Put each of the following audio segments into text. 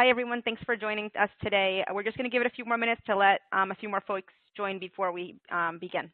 Hi, everyone. Thanks for joining us today. We're just going to give it a few more minutes to let a few more folks join before we begin.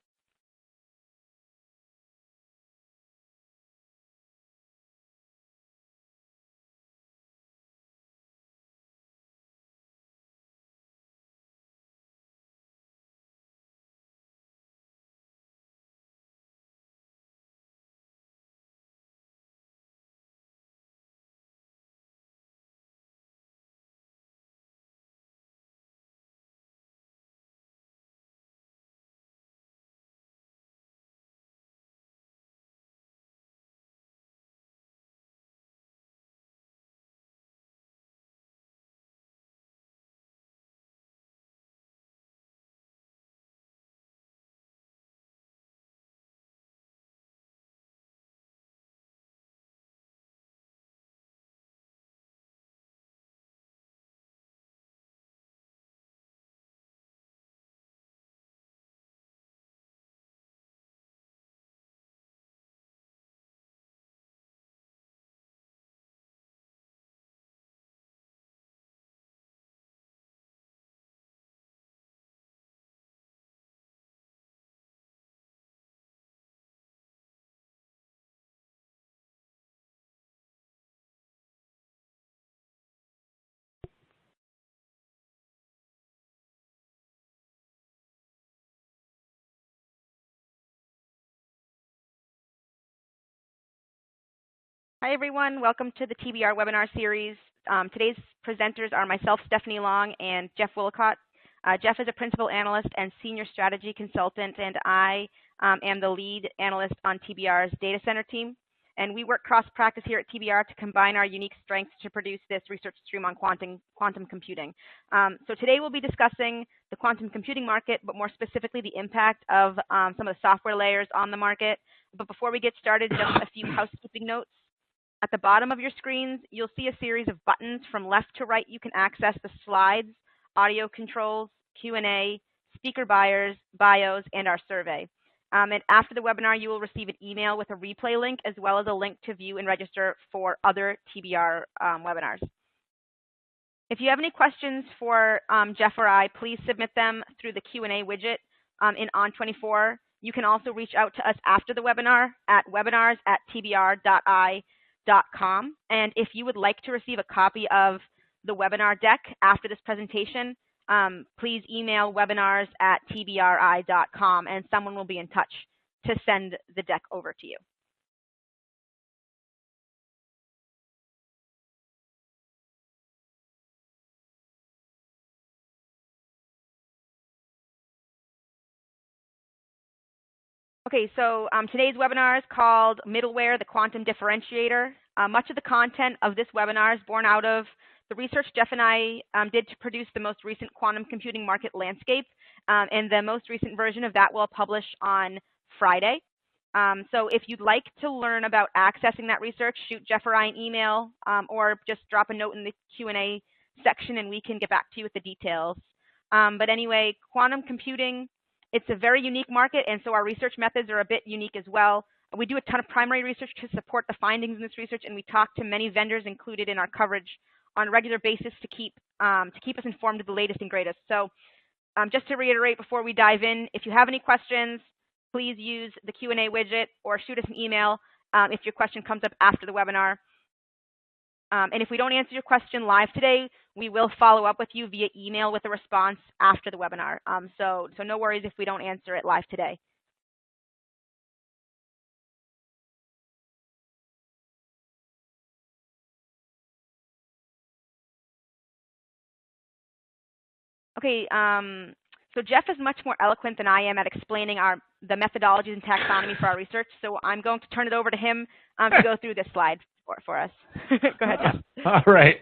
Hi, everyone. Welcome to the TBR webinar series. Today's presenters are myself, Stephanie Long, and Geoff Woollacott. Geoff is a principal analyst and senior strategy consultant, and I am the lead analyst on TBR's data center team. And we work cross-practice here at TBR to combine our unique strengths to produce this research stream on quantum computing. So today we'll be discussing the quantum computing market, but more specifically the impact of some of the software layers on the market. But before we get started, just a few housekeeping notes. At the bottom of your screens, you'll see a series of buttons from left to right. You can access the slides, audio controls, Q&A, speaker bios, and our survey. And after the webinar, you will receive an email with a replay link, as well as a link to view and register for other TBR webinars. If you have any questions for Geoff or I, please submit them through the Q&A widget in On24. You can also reach out to us after the webinar at webinars@tbr.com. And if you would like to receive a copy of the webinar deck after this presentation, please email webinars@tbri.com, and someone will be in touch to send the deck over to you. Okay, so today's webinar is called Middleware, the Quantum Differentiator. Much of the content of this webinar is born out of the research Geoff and I did to produce the most recent quantum computing market landscape, and the most recent version of that will publish on Friday. So if you'd like to learn about accessing that research, shoot Geoff or I an email, or just drop a note in the Q&A section and we can get back to you with the details. But anyway, quantum computing, it's a very unique market, and so our research methods are a bit unique as well. We do a ton of primary research to support the findings in this research, and we talk to many vendors included in our coverage on a regular basis to keep us informed of the latest and greatest. So just to reiterate before we dive in, if you have any questions, please use the Q&A widget or shoot us an email if your question comes up after the webinar. And if we don't answer your question live today, we will follow up with you via email with a response after the webinar. So no worries if we don't answer it live today. Okay, so Geoff is much more eloquent than I am at explaining the methodologies and taxonomy for our research, so I'm going to turn it over to him to go through this slide for us. Go ahead, Geoff. All right.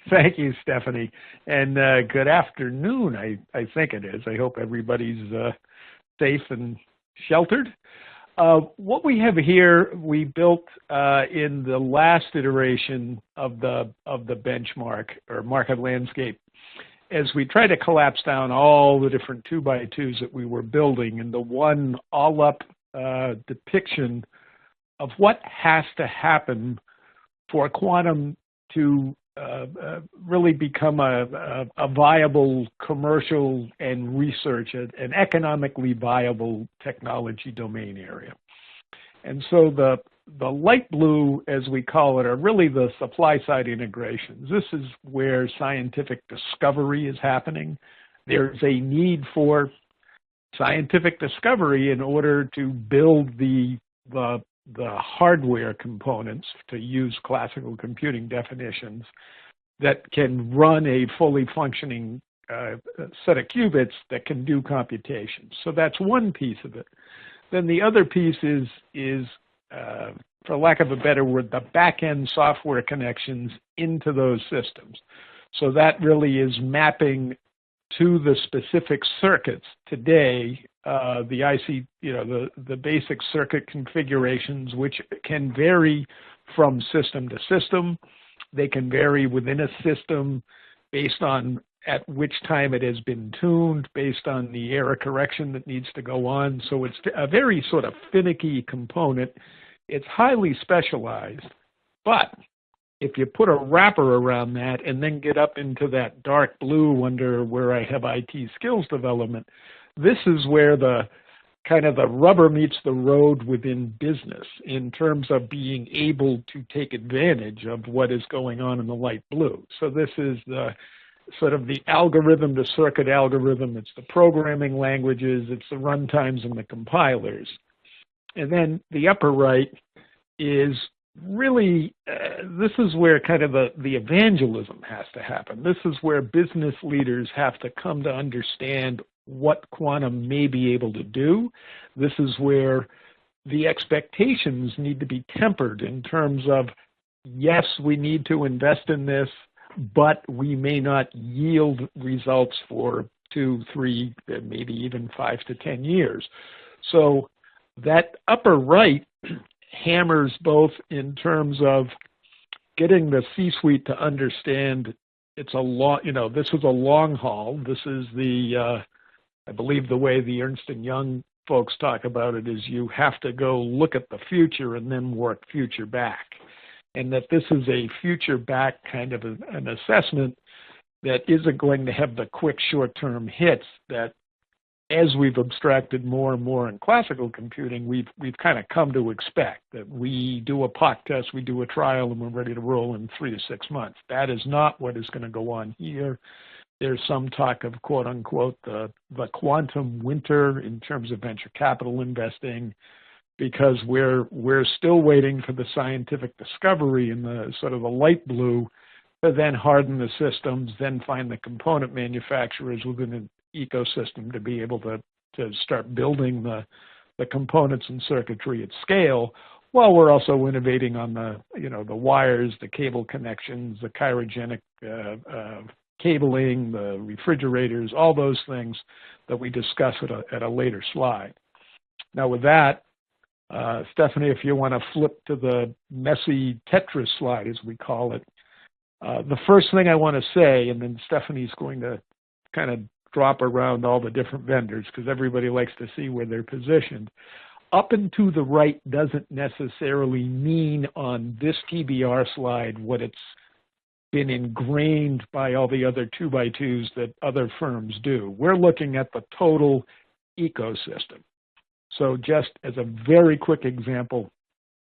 Thank you, Stephanie. And good afternoon, I think it is. I hope everybody's safe and sheltered. What we have here, we built in the last iteration of the benchmark or market landscape, as we try to collapse down all the different 2x2s that we were building into one all-up depiction of what has to happen for quantum to really become a viable commercial and research, an economically viable technology domain area. And so the light blue, as we call it, are really the supply side integrations. This is where scientific discovery is happening. There's a need for scientific discovery in order to build the hardware components, to use classical computing definitions, that can run a fully functioning set of qubits that can do computations. So that's one piece of it. Then the other piece is for lack of a better word, the back-end software connections into those systems. So that really is mapping to the specific circuits today, the IC, the basic circuit configurations, which can vary from system to system. They can vary within a system based on at which time it has been tuned, based on the error correction that needs to go on. So it's a very sort of finicky component. It's highly specialized, but if you put a wrapper around that and then get up into that dark blue under where I have IT skills development, this is where the kind of the rubber meets the road within business in terms of being able to take advantage of what is going on in the light blue. So this is the sort of the algorithm to circuit algorithm. It's the programming languages. It's the runtimes and the compilers. And then the upper right is really, this is where kind of the evangelism has to happen. This is where business leaders have to come to understand what quantum may be able to do. This is where the expectations need to be tempered in terms of, yes, we need to invest in this, but we may not yield results for 2, 3, maybe even 5 to 10 years. So that upper right hammers both in terms of getting the C-suite to understand it's a long, this is a long haul. This is the, I believe the way the Ernst & Young folks talk about it is you have to go look at the future and then work future back. And that this is a future back kind of an assessment that isn't going to have the quick short-term hits that, as we've abstracted more and more in classical computing, we've kind of come to expect that we do a POC test, we do a trial, and we're ready to roll in 3 to 6 months. That is not what is going to go on here. There's some talk of, quote unquote, the quantum winter in terms of venture capital investing, because we're still waiting for the scientific discovery in the sort of the light blue to then harden the systems, then find the component manufacturers within an ecosystem to be able to start building the components and circuitry at scale, while we're also innovating on the wires, the cable connections, the cryogenic cabling, the refrigerators, all those things that we discuss at a later slide. Now with that, Stephanie, if you want to flip to the messy Tetris slide, as we call it, the first thing I want to say, and then Stephanie's going to kind of drop around all the different vendors because everybody likes to see where they're positioned. Up and to the right doesn't necessarily mean on this TBR slide what it's been ingrained by all the other 2x2s that other firms do. We're looking at the total ecosystem. So just as a very quick example,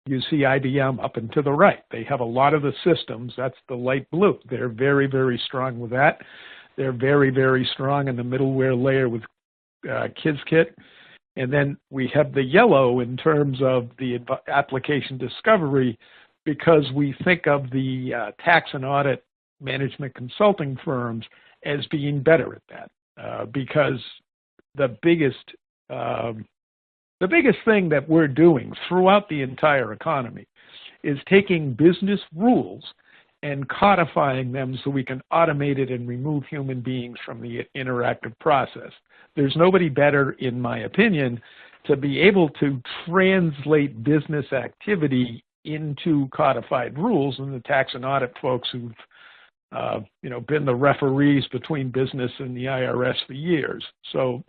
you see IBM up and to the right. They have a lot of the systems. That's the light blue. They're very, very strong with that. They're very, very strong in the middleware layer with Qiskit. And then we have the yellow in terms of the application discovery, because we think of the tax and audit management consulting firms as being better at that. Because the biggest thing that we're doing throughout the entire economy is taking business rules and codifying them so we can automate it and remove human beings from the interactive process. There's nobody better, in my opinion, to be able to translate business activity into codified rules than the tax and audit folks who've been the referees between business and the IRS for years. So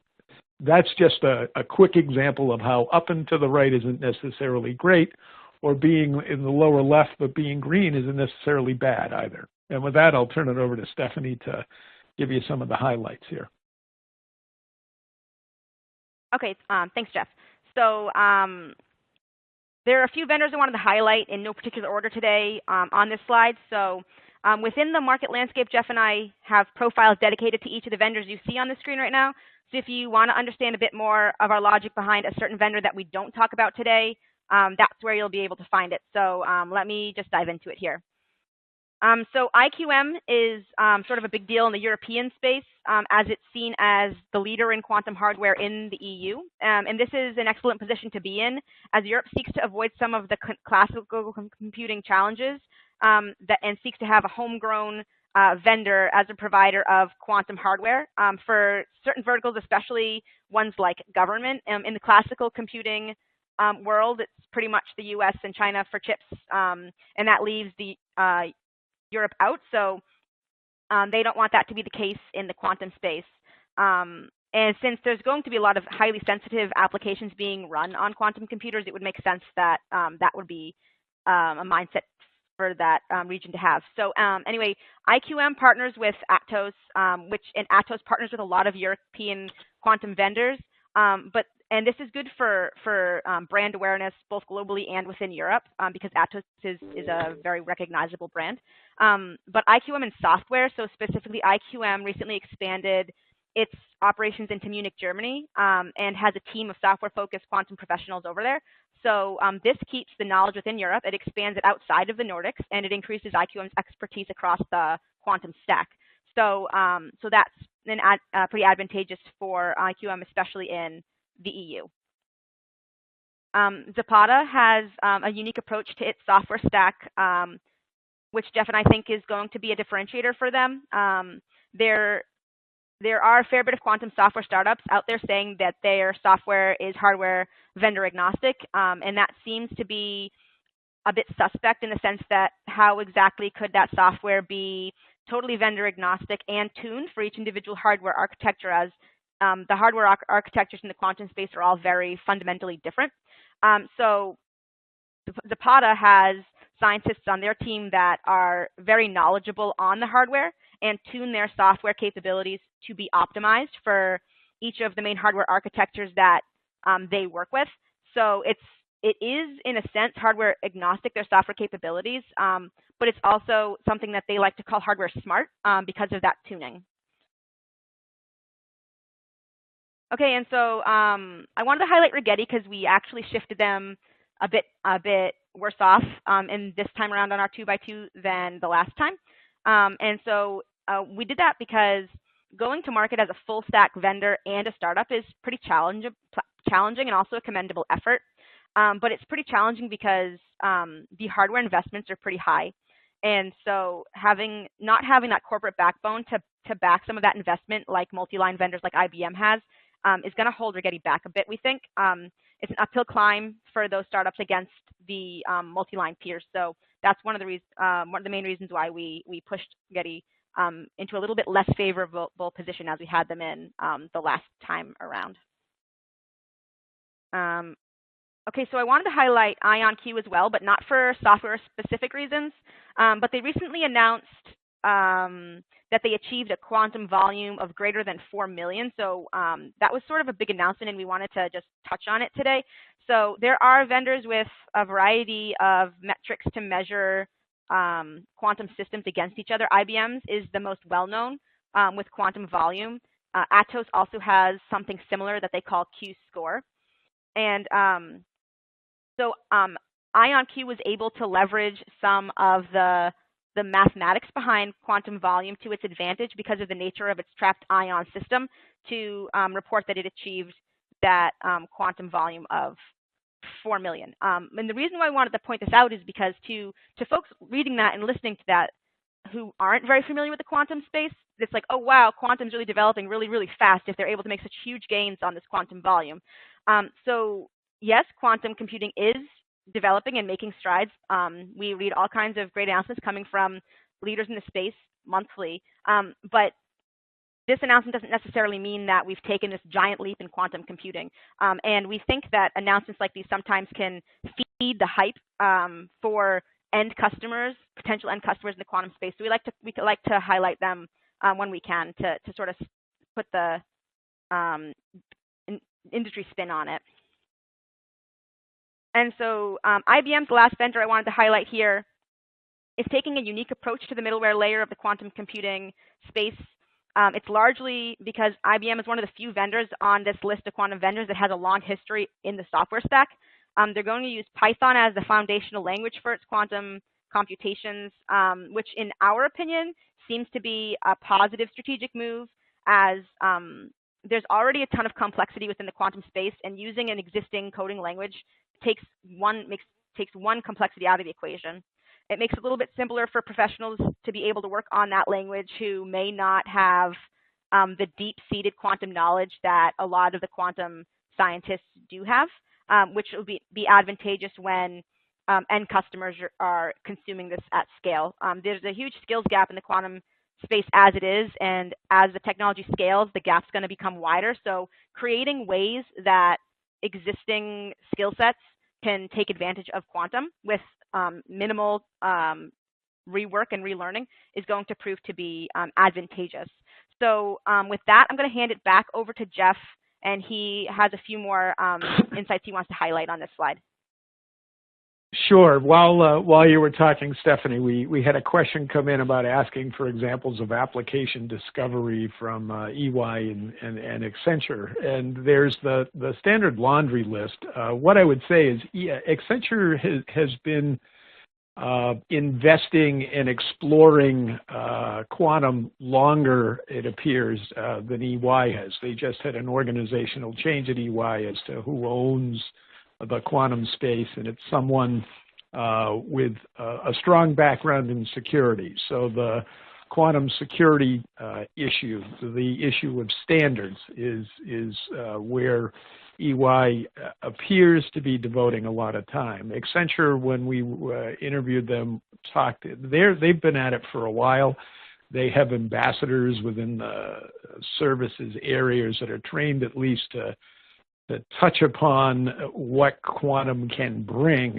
that's just a quick example of how up and to the right isn't necessarily great, or being in the lower left but being green isn't necessarily bad either. And with that, I'll turn it over to Stephanie to give you some of the highlights here. Okay, thanks, Geoff. So there are a few vendors I wanted to highlight in no particular order today on this slide. So within the market landscape, Geoff and I have profiles dedicated to each of the vendors you see on the screen right now. So if you want to understand a bit more of our logic behind a certain vendor that we don't talk about today, that's where you'll be able to find it. So let me just dive into it here. So IQM is sort of a big deal in the European space as it's seen as the leader in quantum hardware in the EU. And this is an excellent position to be in as Europe seeks to avoid some of the classical computing challenges and seeks to have a homegrown vendor as a provider of quantum hardware for certain verticals, especially ones like government. In the classical computing world, it's pretty much the US and China for chips, and that leaves the Europe out, so they don't want that to be the case in the quantum space. And since there's going to be a lot of highly sensitive applications being run on quantum computers, it would make sense that that would be a mindset for that region to have. So anyway, IQM partners with Atos, and Atos partners with a lot of European quantum vendors, and this is good for brand awareness both globally and within Europe because Atos is a very recognizable brand. But IQM and software, so specifically IQM recently expanded its operations into Munich, Germany, and has a team of software-focused quantum professionals over there. So this keeps the knowledge within Europe, it expands it outside of the Nordics, and it increases IQM's expertise across the quantum stack. So, so that's pretty advantageous for IQM, especially in the EU. Zapata has a unique approach to its software stack, which Geoff and I think is going to be a differentiator for them. There are a fair bit of quantum software startups out there saying that their software is hardware vendor agnostic, and that seems to be a bit suspect in the sense that how exactly could that software be totally vendor agnostic and tuned for each individual hardware architecture, as the hardware architectures in the quantum space are all very fundamentally different. So Zapata has scientists on their team that are very knowledgeable on the hardware and tune their software capabilities to be optimized for each of the main hardware architectures that they work with. So it is, in a sense, hardware agnostic, their software capabilities, but it's also something that they like to call hardware smart because of that tuning. Okay, and so I wanted to highlight Rigetti because we actually shifted them a bit worse off in this time around on our 2x2 than the last time. And so we did that because going to market as a full stack vendor and a startup is pretty challenging and also a commendable effort. But it's pretty challenging because the hardware investments are pretty high. And so not having that corporate backbone to back some of that investment like multi-line vendors like IBM has is going to hold Rigetti back a bit, we think. It's an uphill climb for those startups against the multi-line peers. So that's one of the main reasons why we pushed Rigetti into a little bit less favorable position as we had them in the last time around. Okay, so I wanted to highlight IonQ as well, but not for software-specific reasons. But they recently announced that they achieved a quantum volume of greater than 4 million. So that was sort of a big announcement, and we wanted to just touch on it today. So there are vendors with a variety of metrics to measure quantum systems against each other. IBM's is the most well-known with quantum volume. Atos also has something similar that they call Q-score. And so IonQ was able to leverage some of the mathematics behind quantum volume to its advantage because of the nature of its trapped ion system to report that it achieved that quantum volume of 4 million. And the reason why I wanted to point this out is because to folks reading that and listening to that who aren't very familiar with the quantum space, it's like, oh, wow, quantum's really developing really, really fast if they're able to make such huge gains on this quantum volume. So yes, quantum computing is developing and making strides. We read all kinds of great announcements coming from leaders in the space monthly, but this announcement doesn't necessarily mean that we've taken this giant leap in quantum computing. And we think that announcements like these sometimes can feed the hype for end customers, potential end customers in the quantum space. So we like to highlight them when we can to sort of put the industry spin on it. And so IBM's last vendor I wanted to highlight here is taking a unique approach to the middleware layer of the quantum computing space. It's largely because IBM is one of the few vendors on this list of quantum vendors that has a long history in the software stack. They're going to use Python as the foundational language for its quantum computations, which in our opinion seems to be a positive strategic move, as there's already a ton of complexity within the quantum space, and using an existing coding language takes one complexity out of the equation. It makes it a little bit simpler for professionals to be able to work on that language who may not have the deep-seated quantum knowledge that a lot of the quantum scientists do have, which will be advantageous when end customers are consuming this at scale. There's a huge skills gap in the quantum space as it is, and as the technology scales, the gap's going to become wider. So creating ways that existing skill sets can take advantage of quantum with minimal rework and relearning is going to prove to be advantageous. So with that, I'm going to hand it back over to Geoff, and he has a few more insights he wants to highlight on this slide. Sure. While you were talking, Stephanie, we had a question come in about asking for examples of application discovery from EY and Accenture. And there's the standard laundry list. What I would say is Accenture has been investing and exploring quantum longer, it appears, than EY has. They just had an organizational change at EY as to who owns the quantum space, and it's someone with a strong background in security. So the quantum security issue, the issue of standards, is where EY appears to be devoting a lot of time. Accenture, when we interviewed them, they've been at it for a while. They have ambassadors within the services areas that are trained at least to touch upon what quantum can bring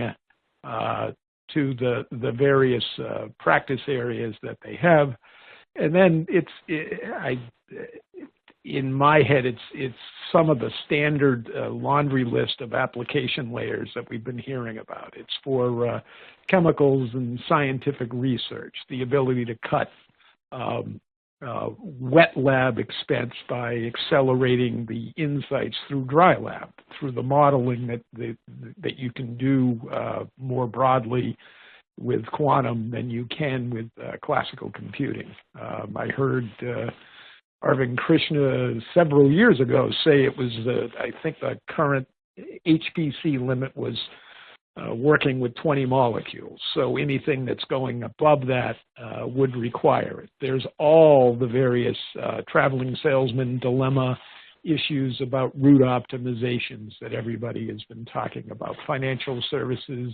to the various practice areas that they have. And then in my head, it's some of the standard laundry list of application layers that we've been hearing about. It's for chemicals and scientific research, the ability to cut wet lab expense by accelerating the insights through dry lab, through the modeling that you can do more broadly with quantum than you can with classical computing. I heard Arvind Krishna several years ago say it was, I think the current HPC limit was working with 20 molecules. So anything that's going above that would require it. There's all the various traveling salesman dilemma issues about route optimizations that everybody has been talking about. Financial services,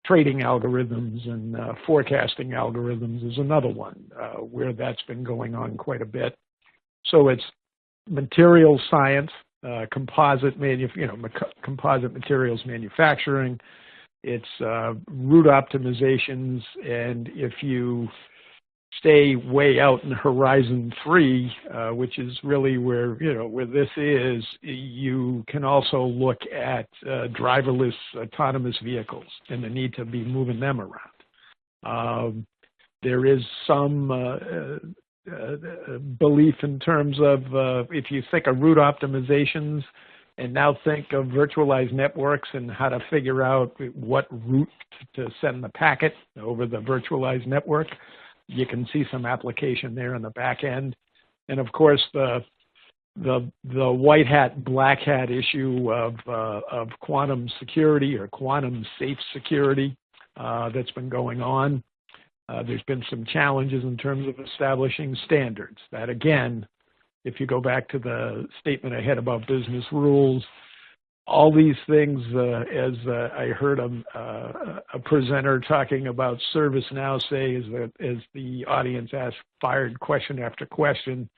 trading algorithms, and forecasting algorithms is another one where that's been going on quite a bit. So it's material science, composite materials manufacturing, it's route optimizations, and if you stay way out in Horizon 3, which is really where this is, you can also look at driverless autonomous vehicles and the need to be moving them around. There is some belief in terms of if you think of route optimizations and now think of virtualized networks and how to figure out what route to send the packet over the virtualized network, you can see some application there in the back end. And of course, the white hat, black hat issue of quantum security or quantum safe security that's been going on. There's been some challenges in terms of establishing standards. That again, if you go back to the statement I had about business rules, all these things, as I heard a presenter talking about ServiceNow say, as the audience asked, fired question after question,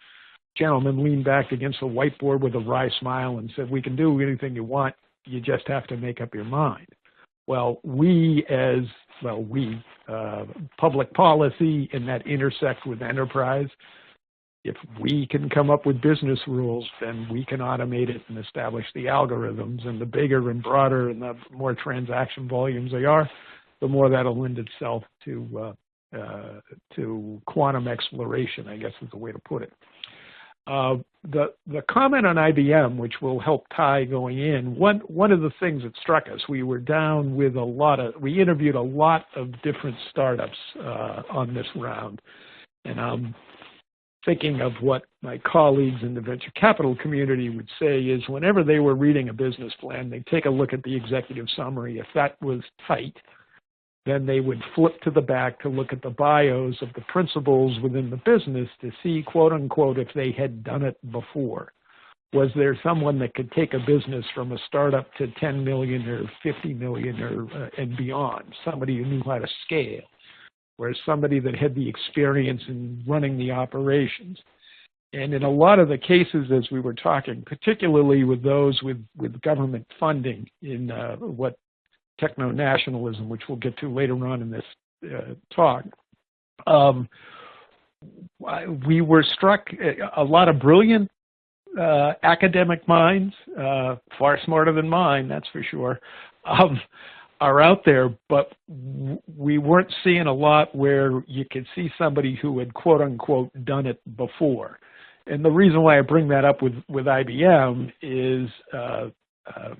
gentleman leaned back against the whiteboard with a wry smile and said, "We can do anything you want. You just have to make up your mind." Well, public policy, and that intersect with enterprise. If we can come up with business rules, then we can automate it and establish the algorithms. And the bigger and broader and the more transaction volumes they are, the more that'll lend itself to quantum exploration, I guess is the way to put it. The comment on IBM, which will help Ty going in, one of the things that struck us, we were down with we interviewed a lot of different startups on this round. And I'm thinking of what my colleagues in the venture capital community would say is whenever they were reading a business plan, they'd take a look at the executive summary. If that was tight, then they would flip to the back to look at the bios of the principals within the business to see, quote unquote, if they had done it before. Was there someone that could take a business from a startup to 10 million or 50 million and beyond? Somebody who knew how to scale, or somebody that had the experience in running the operations. And in a lot of the cases, as we were talking, particularly with those with government funding in what Technonationalism, which we'll get to later on in this talk, we were struck, a lot of brilliant academic minds, far smarter than mine, that's for sure, are out there, but we weren't seeing a lot where you could see somebody who had, quote unquote, done it before. And the reason why I bring that up with IBM is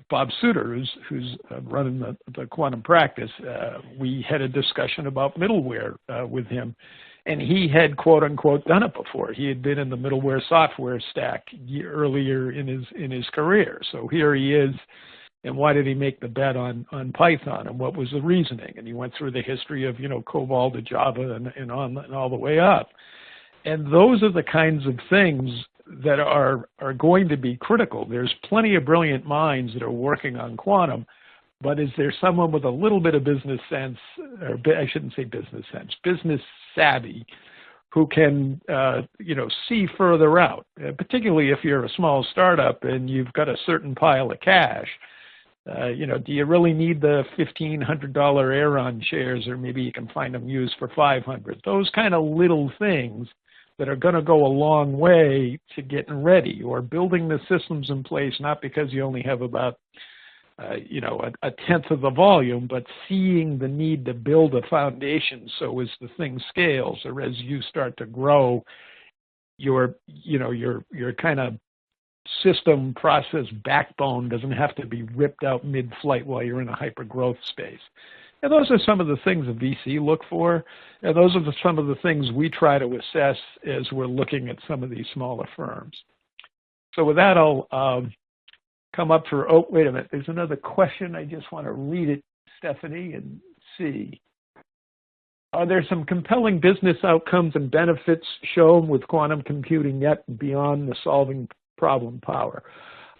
Bob Suter, who's running the quantum practice, we had a discussion about middleware with him, and he had, quote unquote, done it before. He had been in the middleware software stack earlier in his career. So here he is. And why did he make the bet on Python, and what was the reasoning? And he went through the history of, COBOL to Java and all the way up. And those are the kinds of things that are going to be critical. There's plenty of brilliant minds that are working on quantum, but is there someone with a little bit of business sense, or I shouldn't say business sense, business savvy, who can, see further out, particularly if you're a small startup and you've got a certain pile of cash. Do you really need the $1,500 Aeron shares, or maybe you can find them used for $500? Those kind of little things that are going to go a long way to getting ready, or building the systems in place, not because you only have about, a tenth of the volume, but seeing the need to build a foundation so as the thing scales, or as you start to grow, your kind of system process backbone doesn't have to be ripped out mid-flight while you're in a hyper-growth space. And those are some of the things a VC look for, and those are some of the things we try to assess as we're looking at some of these smaller firms. So with that, I'll come up for, oh, wait a minute, there's another question. I just want to read it, Stephanie, and see. Are there some compelling business outcomes and benefits shown with quantum computing yet beyond the solving problem power?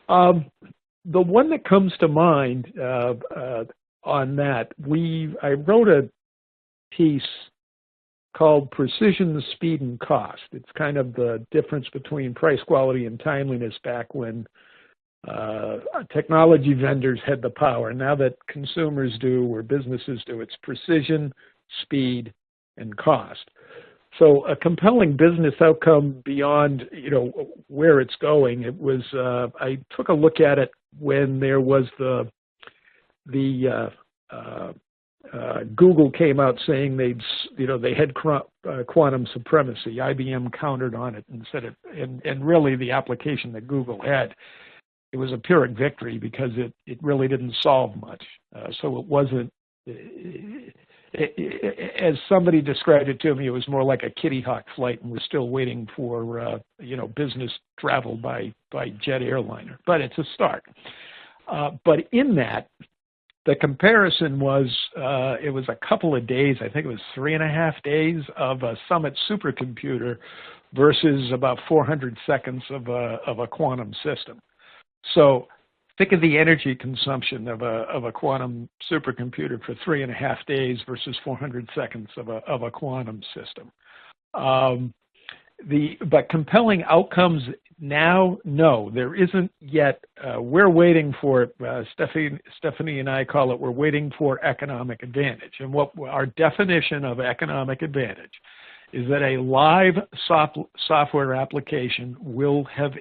The one that comes to mind on that, I wrote a piece called Precision, Speed, and Cost. It's kind of the difference between price, quality, and timeliness back when technology vendors had the power. Now that consumers do, or businesses do, it's precision, speed, and cost. So a compelling business outcome beyond, where it's going. It was, I took a look at it when there was the Google came out saying they had quantum supremacy. IBM countered on it and said it, and really the application that Google had, it was a Pyrrhic victory because it really didn't solve much. So it wasn't, as somebody described it to me, it was more like a Kitty Hawk flight, and we're still waiting for business travel by jet airliner. But it's a start. But in that, the comparison was it was a couple of days. I think it was 3.5 days of a Summit supercomputer versus about 400 seconds of a quantum system. So think of the energy consumption of a quantum supercomputer for 3.5 days versus 400 seconds of a quantum system. But compelling outcomes now? No, there isn't yet. We're waiting for it. Stephanie and I call it, we're waiting for economic advantage. And what our definition of economic advantage is that a live software application will have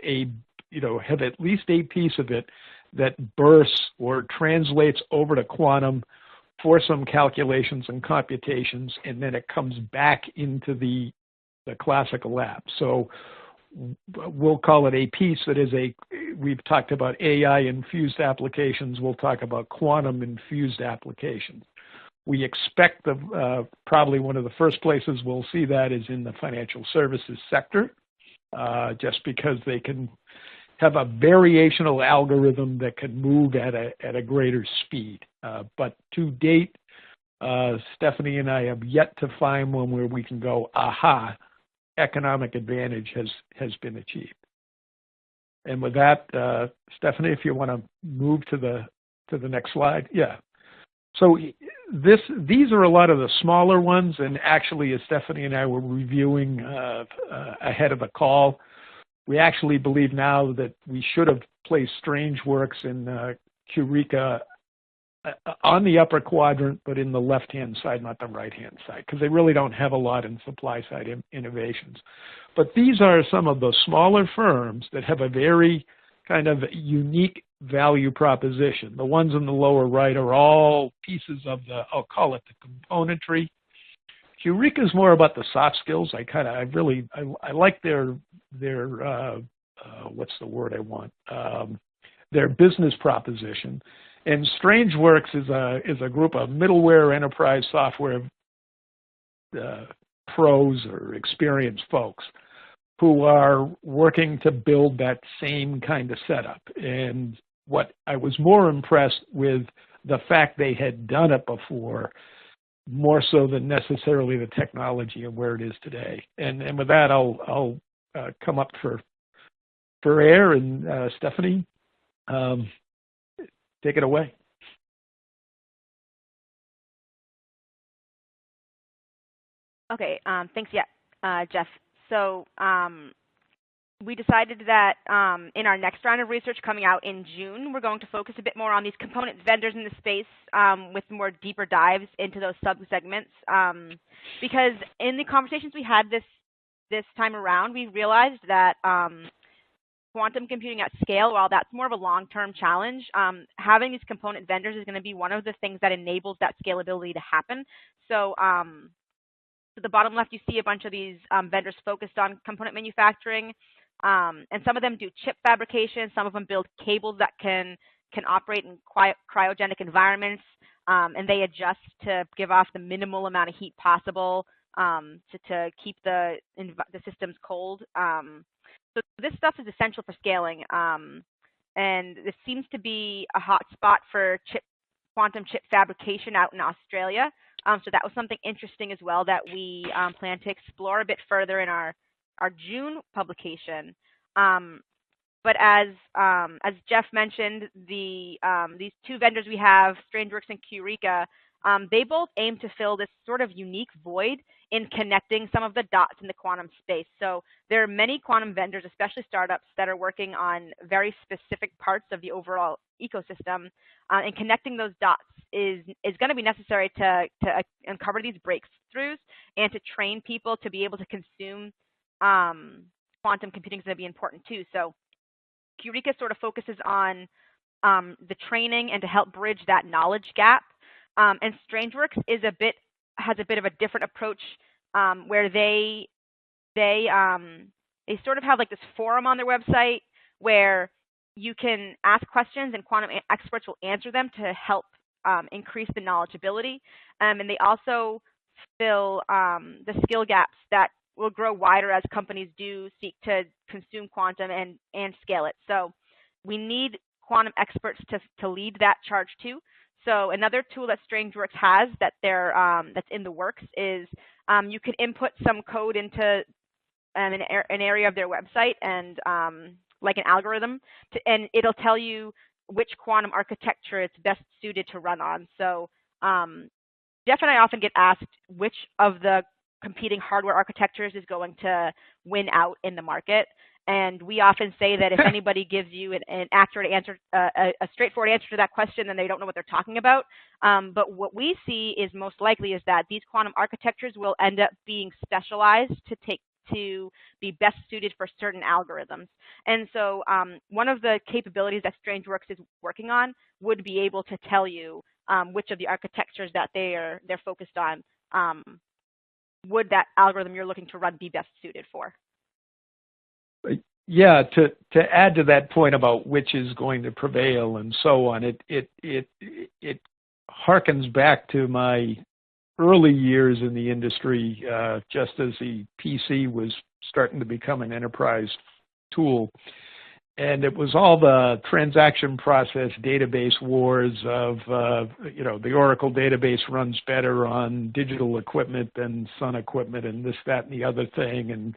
have at least a piece of it that bursts or translates over to quantum for some calculations and computations, and then it comes back into the classical app. So we'll call it a piece that is we've talked about AI-infused applications, we'll talk about quantum-infused applications. We expect probably one of the first places we'll see that is in the financial services sector, just because they can have a variational algorithm that can move at a greater speed. But to date, Stephanie and I have yet to find one where we can go, aha, economic advantage has been achieved. And with that, Stephanie, if you want to move to the next slide. Yeah. So these are a lot of the smaller ones, and actually, as Stephanie and I were reviewing ahead of the call, we actually believe now that we should have placed StrangeWorks and Eureka on the upper quadrant, but in the left-hand side, not the right-hand side, because they really don't have a lot in supply-side innovations. But these are some of the smaller firms that have a very kind of unique value proposition. The ones in the lower right are all pieces of I'll call it the componentry. Eureka is more about the soft skills. I like their what's the word I want? Their business proposition. And StrangeWorks is a group of middleware enterprise software pros or experienced folks who are working to build that same kind of setup. And what I was more impressed with the fact they had done it before, more so than necessarily the technology and where it is today. And with that, I'll come up for air, and Stephanie, take it away. Okay, thanks, Geoff. So we decided that in our next round of research coming out in June, we're going to focus a bit more on these component vendors in the space with more deeper dives into those sub-segments. Because in the conversations we had this time around, we realized that quantum computing at scale, while that's more of a long-term challenge, having these component vendors is going to be one of the things that enables that scalability to happen. So at the bottom left, you see a bunch of these vendors focused on component manufacturing. And some of them do chip fabrication. Some of them build cables that can operate in cryogenic environments, and they adjust to give off the minimal amount of heat possible to keep the systems cold. So this stuff is essential for scaling, and this seems to be a hot spot for quantum chip fabrication out in Australia. So that was something interesting as well that we plan to explore a bit further in our June publication. But as Geoff mentioned, these two vendors we have, StrangeWorks and Eureka, they both aim to fill this sort of unique void in connecting some of the dots in the quantum space. So there are many quantum vendors, especially startups, that are working on very specific parts of the overall ecosystem, and connecting those dots is going to be necessary to uncover these breakthroughs and to train people to be able to consume quantum computing is going to be important too. So Eureka sort of focuses on the training and to help bridge that knowledge gap. And StrangeWorks has a bit of a different approach where they sort of have like this forum on their website where you can ask questions and quantum experts will answer them to help increase the knowledgeability. And they also fill the skill gaps that will grow wider as companies do seek to consume quantum and scale it. So we need quantum experts to lead that charge too. So another tool that StrangeWorks has that's in the works is you can input some code into an area of their website and like an algorithm, and it'll tell you which quantum architecture it's best suited to run on. So Geoff and I often get asked which of the competing hardware architectures is going to win out in the market. And we often say that if anybody gives you an accurate answer, a straightforward answer to that question, then they don't know what they're talking about. But what we see is most likely is that these quantum architectures will end up being specialized to be best suited for certain algorithms. And so one of the capabilities that StrangeWorks is working on would be able to tell you which of the architectures that they're focused on would that algorithm you're looking to run be best suited for. Yeah, to add to that point about which is going to prevail and so on, it harkens back to my early years in the industry, just as the PC was starting to become an enterprise tool. And it was all the transaction process database wars of, the Oracle database runs better on digital equipment than Sun equipment and this, that, and the other thing. And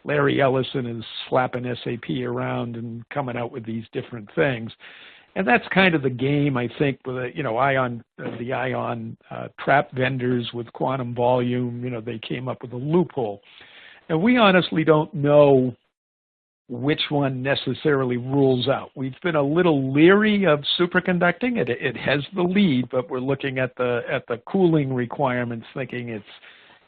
Larry Ellison is slapping SAP around and coming out with these different things. And that's kind of the game, I think, with the ion trap vendors with quantum volume. They came up with a loophole. And we honestly don't know which one necessarily rules out. We've been a little leery of superconducting. It has the lead, but we're looking at the cooling requirements, thinking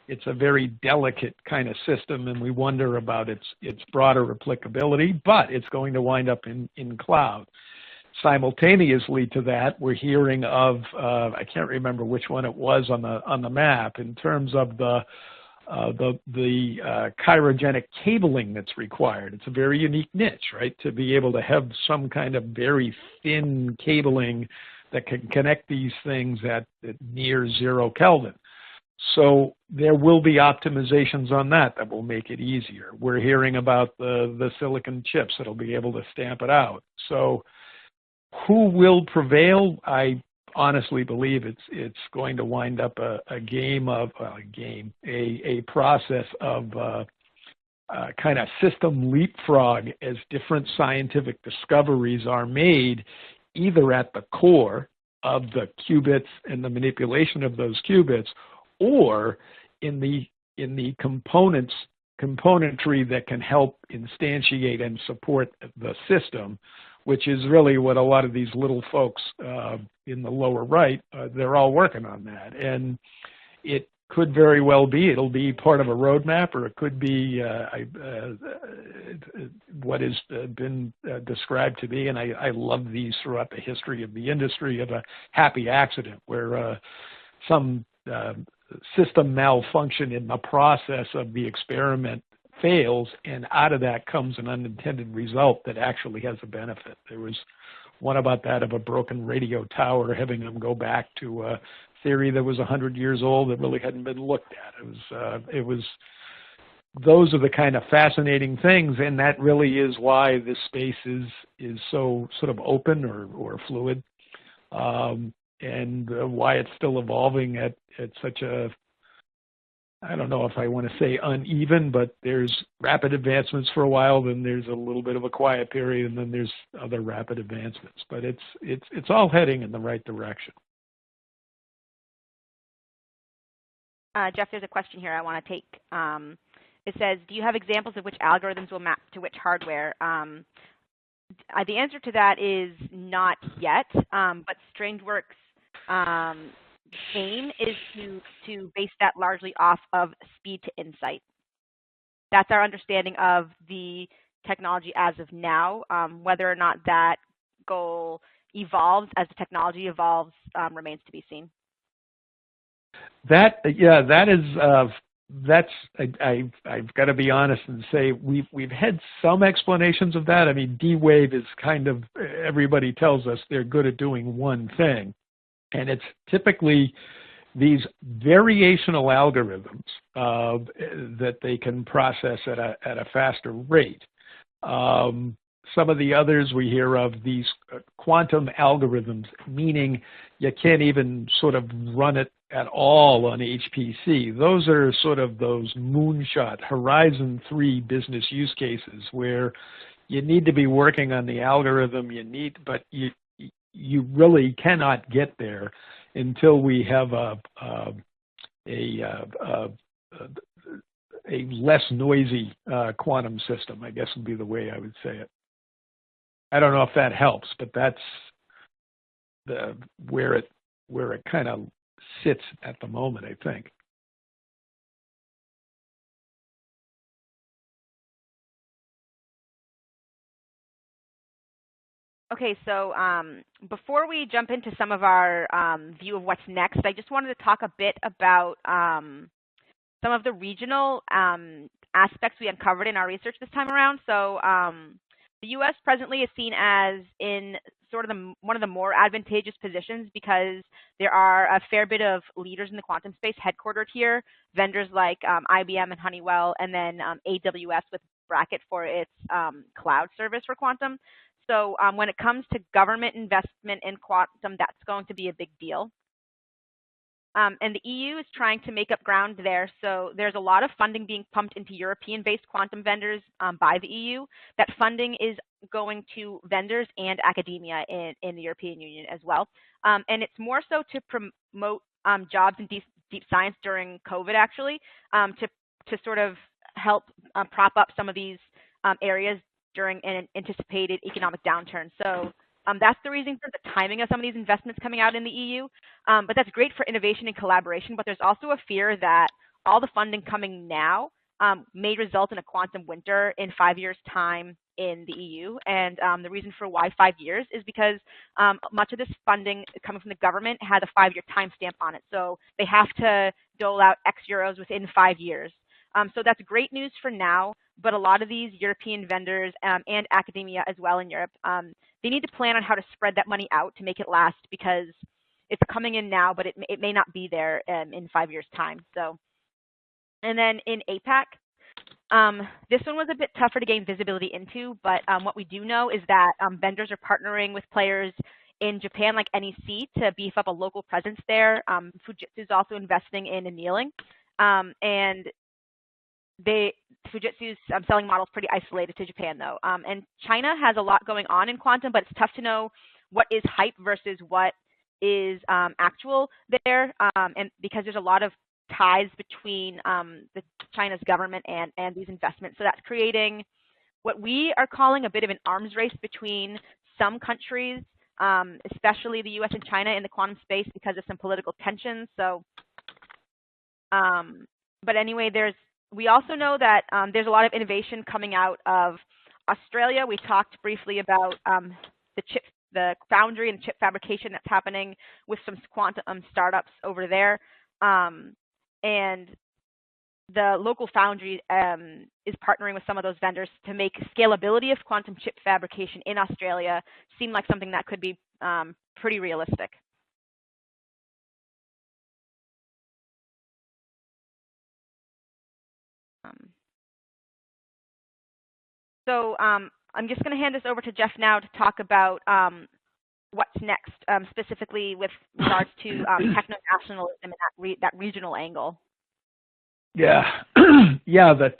it's a very delicate kind of system, and we wonder about its broader applicability, but it's going to wind up in cloud. Simultaneously to that, we're hearing of, I can't remember which one it was on the map, in terms of the cryogenic cabling that's required. It's a very unique niche, right? To be able to have some kind of very thin cabling that can connect these things at near 0 Kelvin. So there will be optimizations on that will make it easier. We're hearing about the silicon chips that'll be able to stamp it out. So who will prevail? I honestly believe it's going to wind up a process of kind of system leapfrog as different scientific discoveries are made, either at the core of the qubits and the manipulation of those qubits, or in the componentry that can help instantiate and support the system, which is really what a lot of these little folks in the lower right, they're all working on that. And it could very well be, it'll be part of a roadmap, or it could be what has been described to be, and I love these throughout the history of the industry, of a happy accident where some system malfunction in the process of the experiment fails, and out of that comes an unintended result that actually has a benefit. There was one about that of a broken radio tower, having them go back to a theory that was 100 years old that really hadn't been looked at. Those are the kind of fascinating things, and that really is why this space is so sort of open or fluid, and why it's still evolving at such a, I don't know if I want to say uneven, but there's rapid advancements for a while, then there's a little bit of a quiet period, and then there's other rapid advancements. But it's all heading in the right direction. Geoff, there's a question here I want to take. It says, do you have examples of which algorithms will map to which hardware? The answer to that is not yet, but StrangeWorks' aim is to base that largely off of speed to insight. That's our understanding of the technology as of now. Whether or not that goal evolves as the technology evolves remains to be seen. I've got to be honest and say we've had some explanations of that. I mean, DWave is kind of, everybody tells us they're good at doing one thing, and it's typically these variational algorithms that they can process at a faster rate. Some of the others we hear of, these quantum algorithms, meaning you can't even sort of run it at all on HPC. Those are sort of those moonshot Horizon 3 business use cases where you need to be working on the algorithm, but you really cannot get there until we have a less noisy quantum system, I guess would be the way I would say it. I don't know if that helps, but that's where it kind of sits at the moment, I think. Okay, so before we jump into some of our view of what's next, I just wanted to talk a bit about some of the regional aspects we uncovered in our research this time around. So the U.S. presently is seen as in sort of one of the more advantageous positions because there are a fair bit of leaders in the quantum space headquartered here, vendors like IBM and Honeywell, and then AWS with bracket for its cloud service for quantum. So when it comes to government investment in quantum, that's going to be a big deal. And the EU is trying to make up ground there. So there's a lot of funding being pumped into European-based quantum vendors by the EU. That funding is going to vendors and academia in the European Union as well. And it's more so to promote jobs in deep science during COVID, actually, to sort of help prop up some of these areas during an anticipated economic downturn. So that's the reason for the timing of some of these investments coming out in the EU. But that's great for innovation and collaboration, but there's also a fear that all the funding coming now may result in a quantum winter in 5 years' time in the EU. And the reason for why 5 years is because much of this funding coming from the government has a 5-year timestamp on it. So they have to dole out X euros within 5 years. So that's great news for now, but a lot of these European vendors and academia as well in Europe, they need to plan on how to spread that money out to make it last because it's coming in now, but it may not be there in 5 years' time. So, and then in APAC, this one was a bit tougher to gain visibility into, but what we do know is that vendors are partnering with players in Japan like NEC to beef up a local presence there. Fujitsu is also investing in annealing, and Fujitsu's selling model is pretty isolated to Japan, though. And China has a lot going on in quantum, but it's tough to know what is hype versus what is actual there, and because there's a lot of ties between China's government and these investments. So that's creating what we are calling a bit of an arms race between some countries, especially the U.S. and China in the quantum space because of some political tensions. So, but anyway, we also know that there's a lot of innovation coming out of Australia. We talked briefly about the foundry and chip fabrication that's happening with some quantum startups over there. And the local foundry is partnering with some of those vendors to make scalability of quantum chip fabrication in Australia seem like something that could be pretty realistic. So I'm just going to hand this over to Geoff now to talk about what's next, specifically with regards to techno-nationalism and that regional angle. Yeah, yeah. The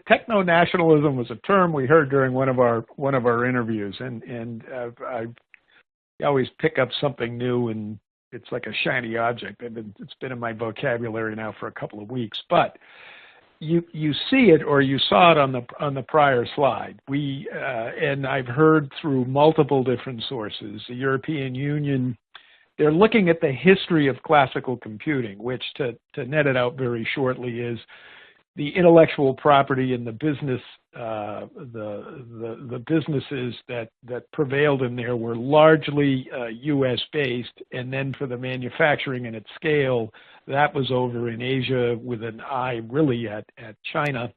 techno-nationalism was a term we heard during one of our interviews, and I always pick up something new, and it's like a shiny object. It's been in my vocabulary now for a couple of weeks, but. You see it, or you saw it on the prior slide. And I've heard through multiple different sources, the European Union, they're looking at the history of classical computing, which to net it out very shortly is the intellectual property and the business, the businesses that prevailed in there were largely U.S. based, and then for the manufacturing and at scale, that was over in Asia with an eye really at China,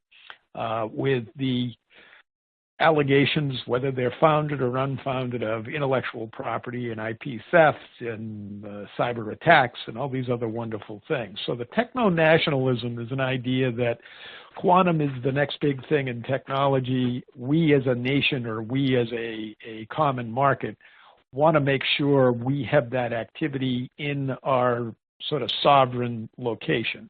with the allegations, whether they're founded or unfounded, of intellectual property and IP thefts and cyber attacks and all these other wonderful things. So the techno-nationalism is an idea that quantum is the next big thing in technology. We as a nation, or we as a common market, want to make sure we have that activity in our sort of sovereign location.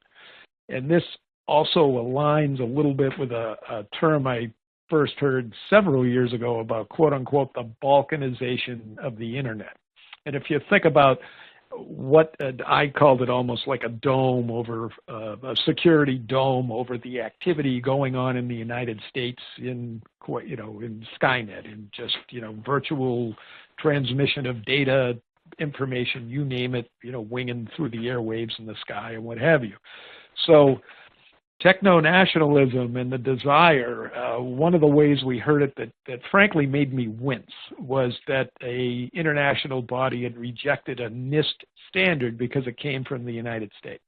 And this also aligns a little bit with a term I first heard several years ago about, quote unquote, the balkanization of the internet. And if you think about what I called it almost like a dome over, a security dome over the activity going on in the United States in Skynet, in just, virtual transmission of data, information, you name it, winging through the airwaves in the sky and what have you. So techno-nationalism and the desire, one of the ways we heard it that frankly made me wince was that a international body had rejected a NIST standard because it came from the United States.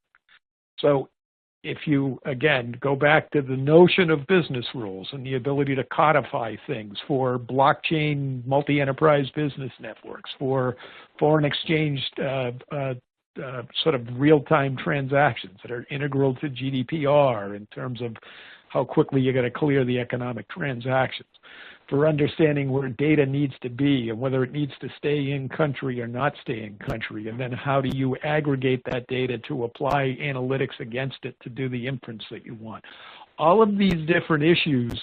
So if you, again, go back to the notion of business rules and the ability to codify things for blockchain multi-enterprise business networks, for foreign exchange sort of real-time transactions that are integral to GDPR in terms of how quickly you're going to clear the economic transactions, for understanding where data needs to be and whether it needs to stay in country or not stay in country, and then how do you aggregate that data to apply analytics against it to do the inference that you want. All of these different issues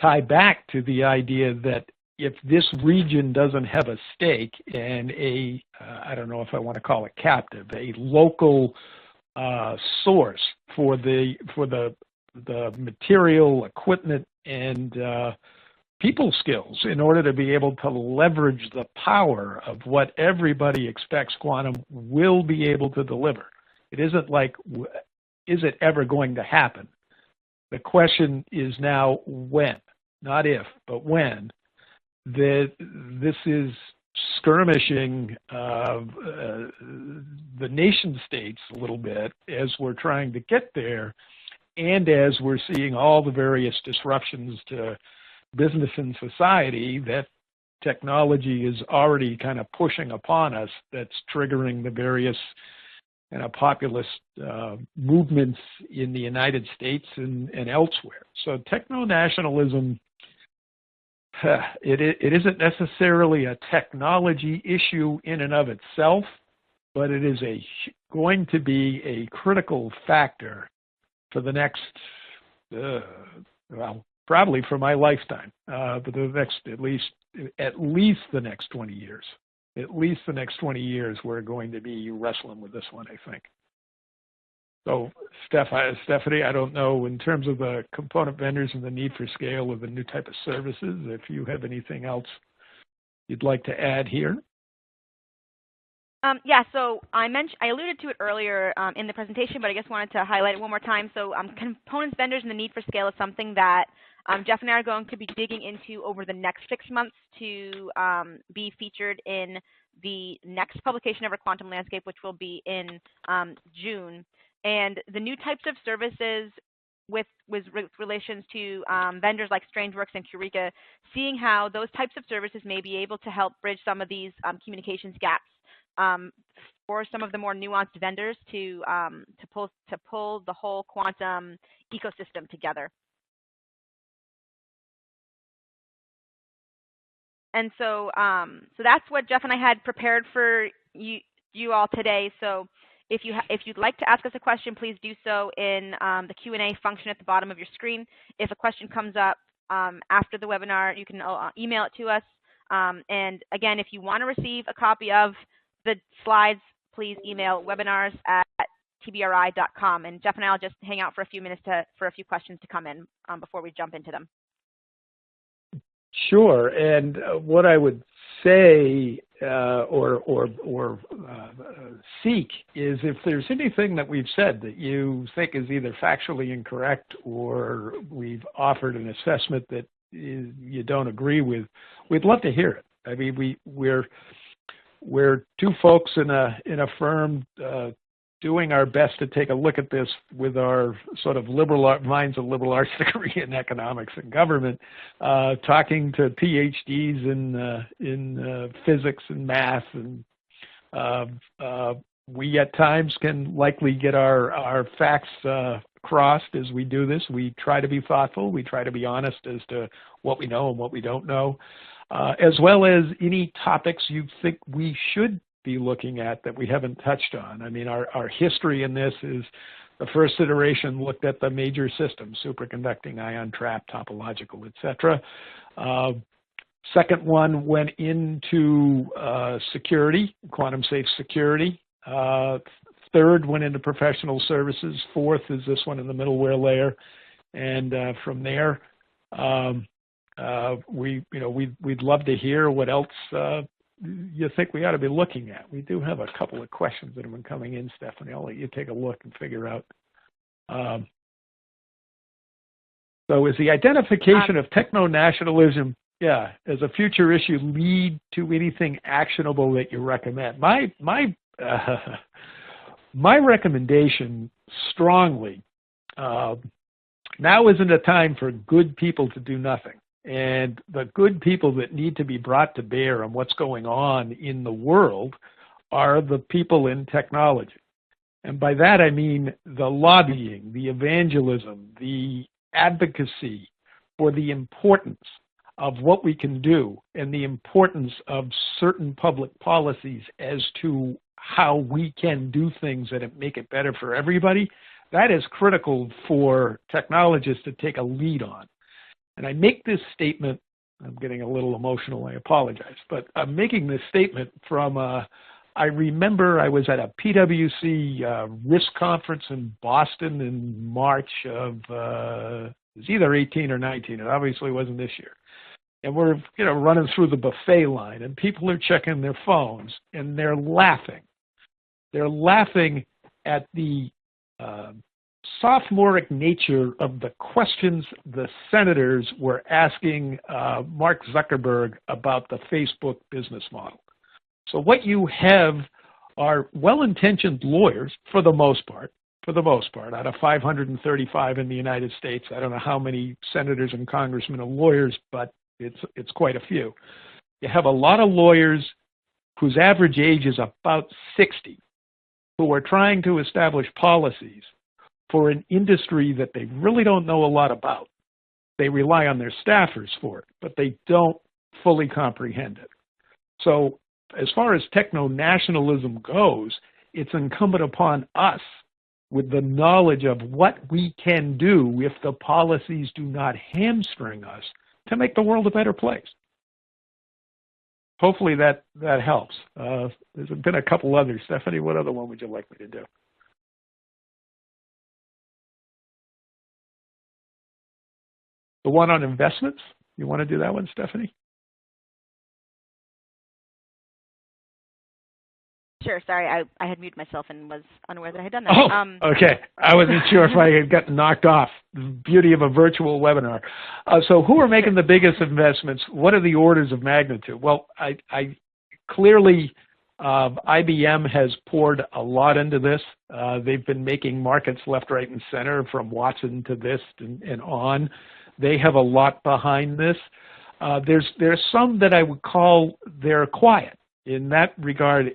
tie back to the idea that if this region doesn't have a stake and I don't know if I want to call it captive, a local source for the material, equipment, and people skills in order to be able to leverage the power of what everybody expects quantum will be able to deliver. It isn't like, is it ever going to happen? The question is now when, not if, but when. That this is skirmishing the nation states a little bit as we're trying to get there, and as we're seeing all the various disruptions to business and society that technology is already kind of pushing upon us, that's triggering the various populist movements in the United States and elsewhere. So techno-nationalism, it isn't necessarily a technology issue in and of itself, but it is going to be a critical factor for the next, well, probably for my lifetime, but the next, at least the next 20 years. At least the next 20 years, we're going to be wrestling with this one, I think. So, Stephanie, I don't know, in terms of the component vendors and the need for scale of the new type of services, if you have anything else you'd like to add here. Yeah, so I alluded to it earlier in the presentation, but I just wanted to highlight it one more time. So components vendors and the need for scale is something that Geoff and I are going to be digging into over the next 6 months to be featured in the next publication of our quantum landscape, which will be in June. And the new types of services with relations to vendors like Strangeworks and Cureka, seeing how those types of services may be able to help bridge some of these communications gaps for some of the more nuanced vendors to pull the whole quantum ecosystem together. And so so that's what Geoff and I had prepared for you all today. So if you'd like to ask us a question, please do so in the Q&A function at the bottom of your screen. If a question comes up after the webinar, you can email it to us. And again, if you want to receive a copy of the slides, please email webinars@tbri.com. And Geoff and I will just hang out for a few minutes for a few questions to come in before we jump into them. Sure, and what I would say or seek is if there's anything that we've said that you think is either factually incorrect or we've offered an assessment that you don't agree with, we'd love to hear it. I mean, we're two folks in a firm doing our best to take a look at this with our sort of minds of liberal arts degree in economics and government, talking to PhDs in physics and math, and we at times can likely get our facts crossed as we do this. We try to be thoughtful. We try to be honest as to what we know and what we don't know, as well as any topics you think we should be looking at that we haven't touched on. I mean, our history in this is the first iteration looked at the major systems, superconducting, ion trap, topological, etc. Second one went into security, quantum safe security. Third went into professional services. Fourth is this one in the middleware layer. And from there, we'd love to hear what else you think we ought to be looking at. We do have a couple of questions that have been coming in, Stephanie. I'll let you take a look and figure out. So is the identification of techno-nationalism, as a future issue lead to anything actionable that you recommend? My recommendation strongly, now isn't a time for good people to do nothing. And the good people that need to be brought to bear on what's going on in the world are the people in technology. And by that I mean the lobbying, the evangelism, the advocacy for the importance of what we can do and the importance of certain public policies as to how we can do things that make it better for everybody. That is critical for technologists to take a lead on. And I make this statement, I'm getting a little emotional, I apologize, but I'm making this statement from, I remember I was at a PwC risk conference in Boston in March of, it was either 18 or 19, it obviously wasn't this year. And we're, running through the buffet line and people are checking their phones and they're laughing. They're laughing at the sophomoric nature of the questions the senators were asking Mark Zuckerberg about the Facebook business model. So what you have are well-intentioned lawyers, for the most part, out of 535 in the United States. I don't know how many senators and congressmen are lawyers, but it's quite a few. You have a lot of lawyers whose average age is about 60, who are trying to establish policies for an industry that they really don't know a lot about. They rely on their staffers for it, but they don't fully comprehend it. So as far as techno-nationalism goes, it's incumbent upon us with the knowledge of what we can do if the policies do not hamstring us to make the world a better place. Hopefully that helps. There's been a couple others. Stephanie, what other one would you like me to do? The one on investments? You want to do that one, Stephanie? Sure. Sorry, I had muted myself and was unaware that I had done that. Oh, okay. I wasn't sure if I had gotten knocked off. The beauty of a virtual webinar. So who are making the biggest investments? What are the orders of magnitude? Well, I clearly, IBM has poured a lot into this. They've been making markets left, right, and center from Watson to this and on. They have a lot behind this. There's some that I would call they're quiet. In that regard,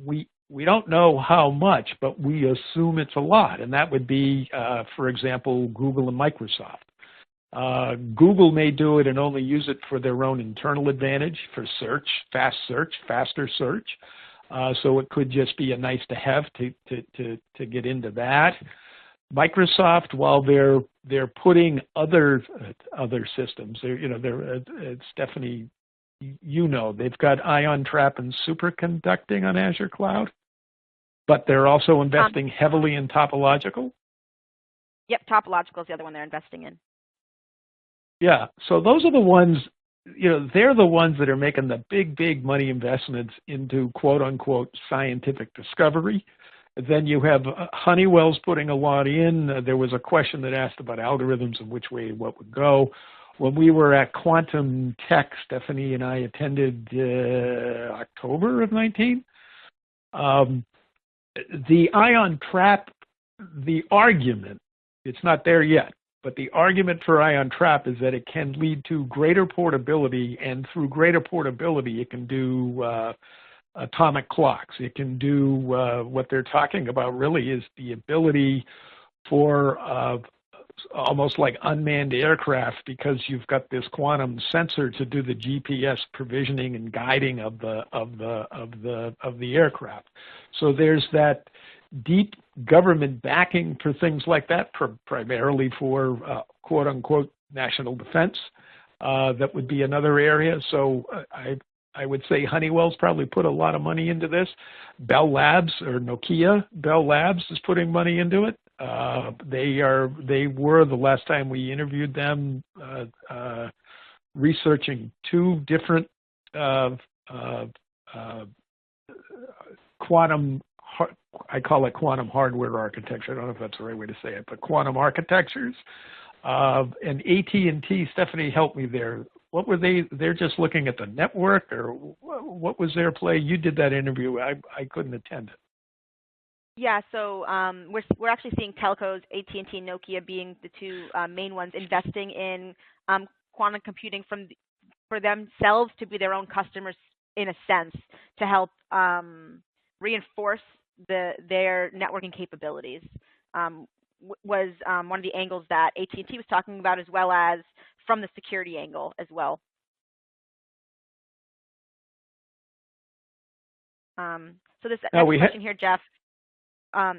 we don't know how much, but we assume it's a lot. And that would be, for example, Google and Microsoft. Google may do it and only use it for their own internal advantage, for search, faster search. So it could just be a nice to have to get into that. Microsoft, while they're putting other systems, Stephanie, they've got ion trap and superconducting on Azure Cloud, but they're also investing heavily in topological. Yep, topological is the other one they're investing in. Yeah, so those are the ones, they're the ones that are making the big money investments into quote unquote scientific discovery. Then you have Honeywell's putting a lot in. There was a question that asked about algorithms and which way what would go. When we were at Quantum Tech, Stephanie and I attended October of 19. The ion trap, the argument, it's not there yet, but the argument for ion trap is that it can lead to greater portability, and through greater portability, it can do atomic clocks. It can do what they're talking about really is the ability for almost like unmanned aircraft, because you've got this quantum sensor to do the GPS provisioning and guiding of the aircraft. So there's that deep government backing for things like that, primarily for quote unquote national defense. that would be another area. So I would say Honeywell's probably put a lot of money into this. Bell Labs or Nokia Bell Labs is putting money into it. They were the last time we interviewed them researching two different quantum. I call it quantum hardware architecture. I don't know if that's the right way to say it, but quantum architectures. And AT&T, Stephanie, helped me there. What were they? They're just looking at the network, or what was their play? You did that interview. I couldn't attend it. Yeah, so we're actually seeing telcos, AT&T and Nokia being the two main ones, investing in quantum computing for themselves to be their own customers in a sense, to help reinforce their networking capabilities. Was one of the angles that AT&T was talking about, as well as from the security angle as well. So this next question here, Geoff,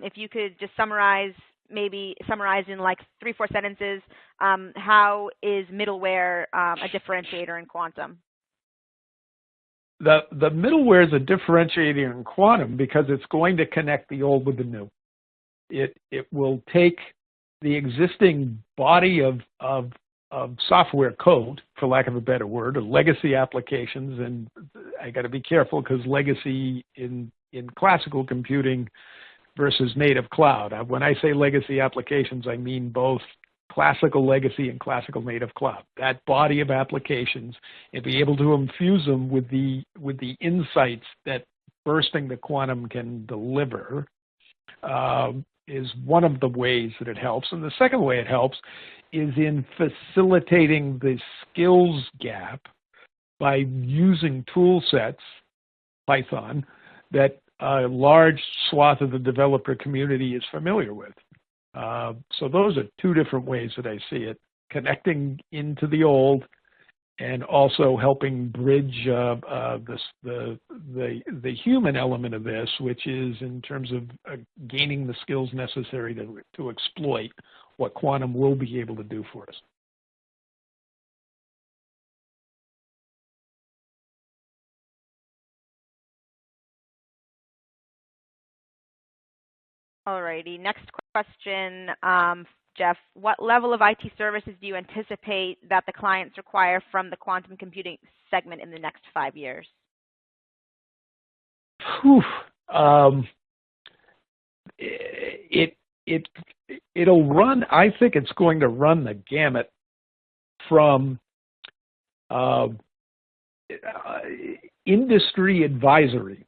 if you could just summarize in like 3-4 sentences, how is middleware a differentiator in quantum? The middleware is a differentiator in quantum because it's going to connect the old with the new. It will take the existing body of software code, for lack of a better word, or legacy applications, and I got to be careful because legacy in classical computing versus native cloud. When I say legacy applications, I mean both classical legacy and classical native cloud. That body of applications, and be able to infuse them with the insights that bursting the quantum can deliver, is one of the ways that it helps. And the second way it helps is in facilitating the skills gap by using tool sets, Python, that a large swath of the developer community is familiar with. So those are two different ways that I see it, connecting into the old and also helping bridge the human element of this, which is in terms of gaining the skills necessary to exploit what quantum will be able to do for us. Alrighty, next question, Geoff. What level of IT services do you anticipate that the clients require from the quantum computing segment in the next 5 years? It'll run. I think it's going to run the gamut from industry advisory,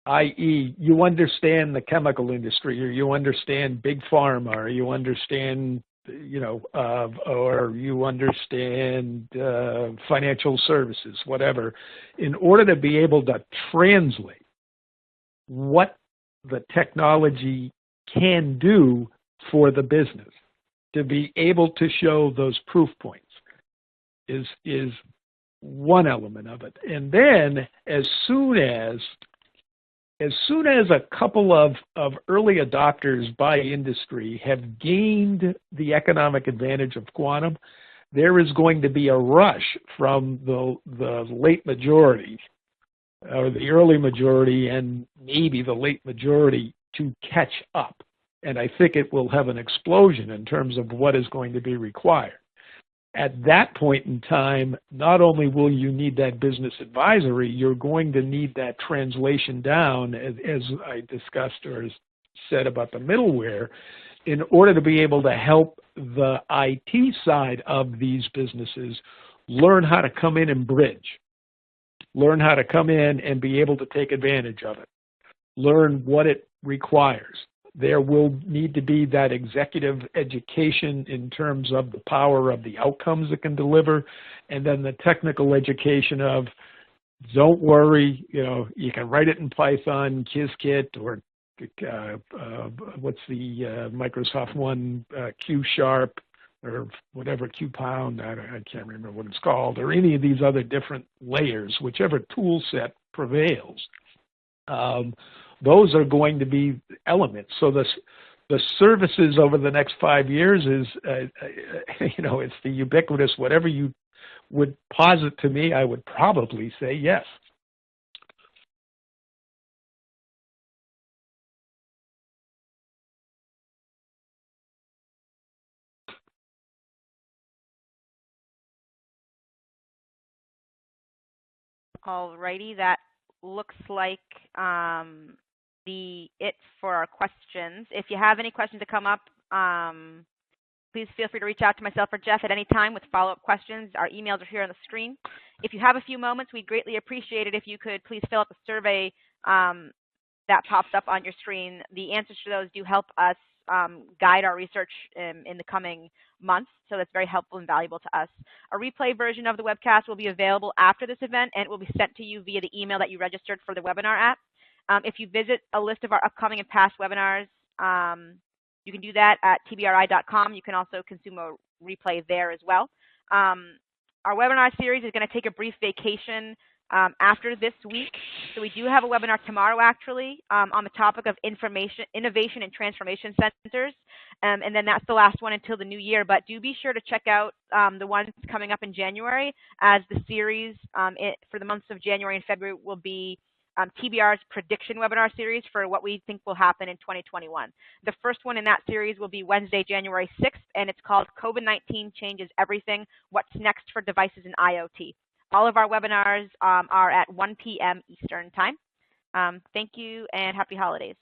i.e., you understand the chemical industry, or you understand big pharma, or you understand, or you understand financial services, whatever, in order to be able to translate what the technology can do for the business, to be able to show those proof points is one element of it. And then as soon as a couple of early adopters by industry have gained the economic advantage of quantum, there is going to be a rush from the late majority, or the early majority, and maybe the late majority to catch up. And I think it will have an explosion in terms of what is going to be required. At that point in time, not only will you need that business advisory, you're going to need that translation down, as I discussed or said about the middleware, in order to be able to help the IT side of these businesses learn how to come in and bridge, learn how to come in and be able to take advantage of it, learn what it requires. There will need to be that executive education in terms of the power of the outcomes it can deliver, and then the technical education of, don't worry, you can write it in Python, Qiskit, or what's the Microsoft one, Q#, or whatever, QPound, I can't remember what it's called, or any of these other different layers, whichever tool set prevails. Those are going to be elements. So the services over the next 5 years is, it's the ubiquitous. Whatever you would posit to me, I would probably say yes. Alrighty, that looks like it for our questions. If you have any questions that come up, please feel free to reach out to myself or Geoff at any time with follow-up questions. Our emails are here on the screen. If you have a few moments, we'd greatly appreciate it if you could please fill out the survey that pops up on your screen. The answers to those do help us guide our research in the coming months, so that's very helpful and valuable to us. A replay version of the webcast will be available after this event, and it will be sent to you via the email that you registered for the webinar at. If you visit a list of our upcoming and past webinars, you can do that at tbri.com. You can also consume a replay there as well. Our webinar series is going to take a brief vacation after this week. So we do have a webinar tomorrow, actually, on the topic of innovation and transformation centers. And then that's the last one until the new year. But do be sure to check out the ones coming up in January, as the series for the months of January and February will be TBR's prediction webinar series for what we think will happen in 2021. The first one in that series will be Wednesday, January 6th, and it's called COVID-19 Changes Everything, What's Next for Devices in IoT. All of our webinars are at 1 p.m. Eastern Time. Thank you and happy holidays.